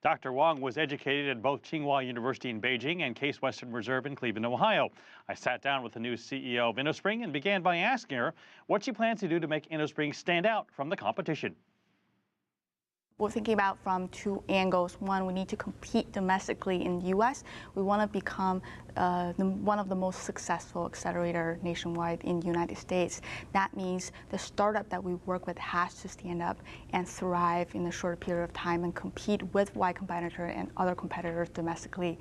Dr. Wang was educated at both Tsinghua University in Beijing and Case Western Reserve in Cleveland, Ohio. I sat down with the new CEO of Innospring and began by asking her what she plans to do to make Innospring stand out from the competition. We're thinking about from two angles. One, we need to compete domestically in the U.S. We want to become one of the most successful accelerator nationwide in the United States. That means the startup that we work with has to stand up and thrive in a short period of time and compete with Y Combinator and other competitors domestically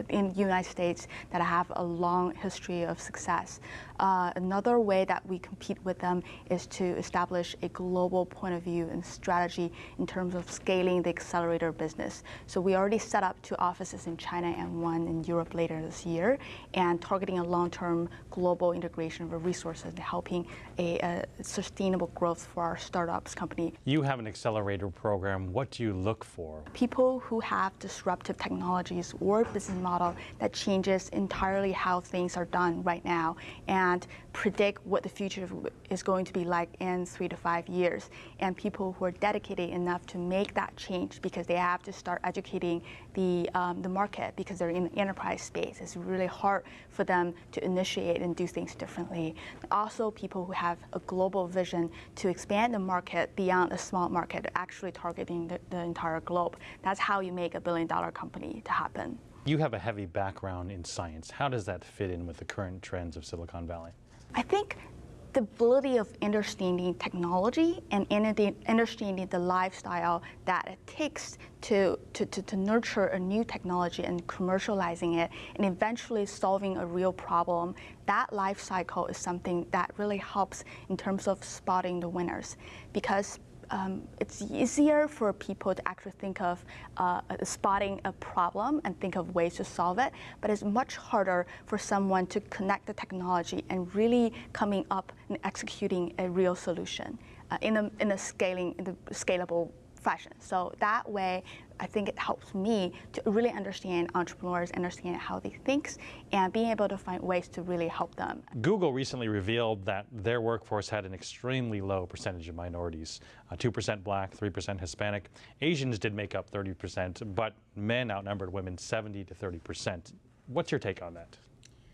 in the United States that have a long history of success. Another way that we compete with them is to establish a global point of view and strategy in terms of scaling the accelerator business. So we already set up 2 offices in China and 1 in Europe later this year, and targeting a long-term global integration of resources and helping a sustainable growth for our startups company. You have an accelerator program. What do you look for? People who have disruptive technologies or business model that changes entirely how things are done right now and predict what the future is going to be like in 3 to 5 years. And people who are dedicated enough to make that change because they have to start educating the market because they're in the enterprise space. It's really hard for them to initiate and do things differently. Also, people who have a global vision to expand the market beyond a small market, actually targeting the entire globe. That's how you make a billion-dollar company to happen. You have a heavy background in science. How does that fit in with the current trends of Silicon Valley? I think the ability of understanding technology and understanding the lifestyle that it takes to nurture a new technology and commercializing it and eventually solving a real problem, that life cycle is something that really helps in terms of spotting the winners. Because it's easier for people to actually think of spotting a problem and think of ways to solve it, but it's much harder for someone to connect the technology and really coming up and executing a real solution in a scalable fashion. So that way, I think it helps me to really understand entrepreneurs, understand how they think, and being able to find ways to really help them. Google recently revealed that their workforce had an extremely low percentage of minorities, 2% Black, 3% Hispanic. Asians did make up 30%, but men outnumbered women 70 to 30%. What's your take on that?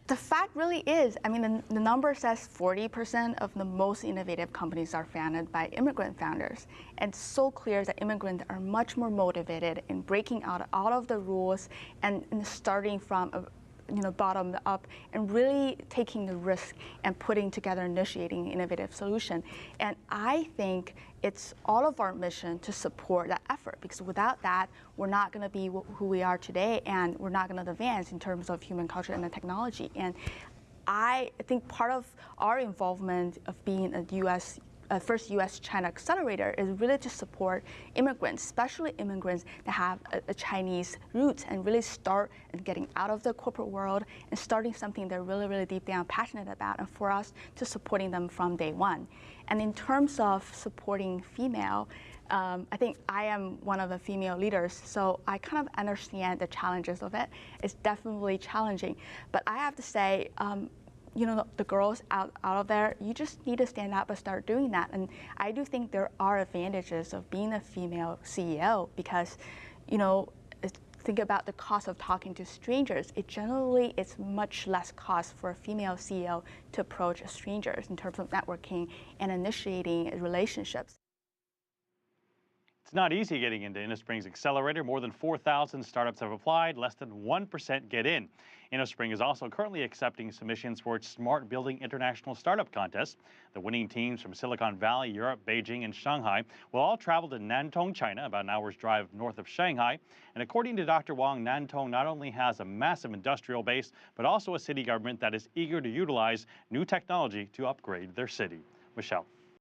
The fact really is, I mean, the number says 40% of the most innovative companies are founded by immigrant founders. And it's so clear that immigrants are much more motivated in breaking out of the rules and starting from bottom up and really taking the risk and putting together, initiating an innovative solution. And I think it's all of our mission to support that effort, because without that, we're not going to be who we are today, and we're not going to advance in terms of human culture and the technology. And I think part of our involvement of being a first U.S.-China accelerator is really to support immigrants, especially immigrants that have a Chinese roots, and really start getting out of the corporate world and starting something they're really, really deep down passionate about, and for us to supporting them from day one. And in terms of supporting female, I think I am one of the female leaders, so I kind of understand the challenges of it. It's definitely challenging, but I have to say, the girls out of there, you just need to stand up and start doing that. And I do think there are advantages of being a female CEO because, think about the cost of talking to strangers. It's much less cost for a female CEO to approach strangers in terms of networking and initiating relationships. It's not easy getting into Innospring's accelerator. More than 4,000 startups have applied. Less than 1% get in. Innospring is also currently accepting submissions for its Smart Building International Startup Contest. The winning teams from Silicon Valley, Europe, Beijing, and Shanghai will all travel to Nantong, China, about an hour's drive north of Shanghai. And according to Dr. Wang, Nantong not only has a massive industrial base, but also a city government that is eager to utilize new technology to upgrade their city. Michelle.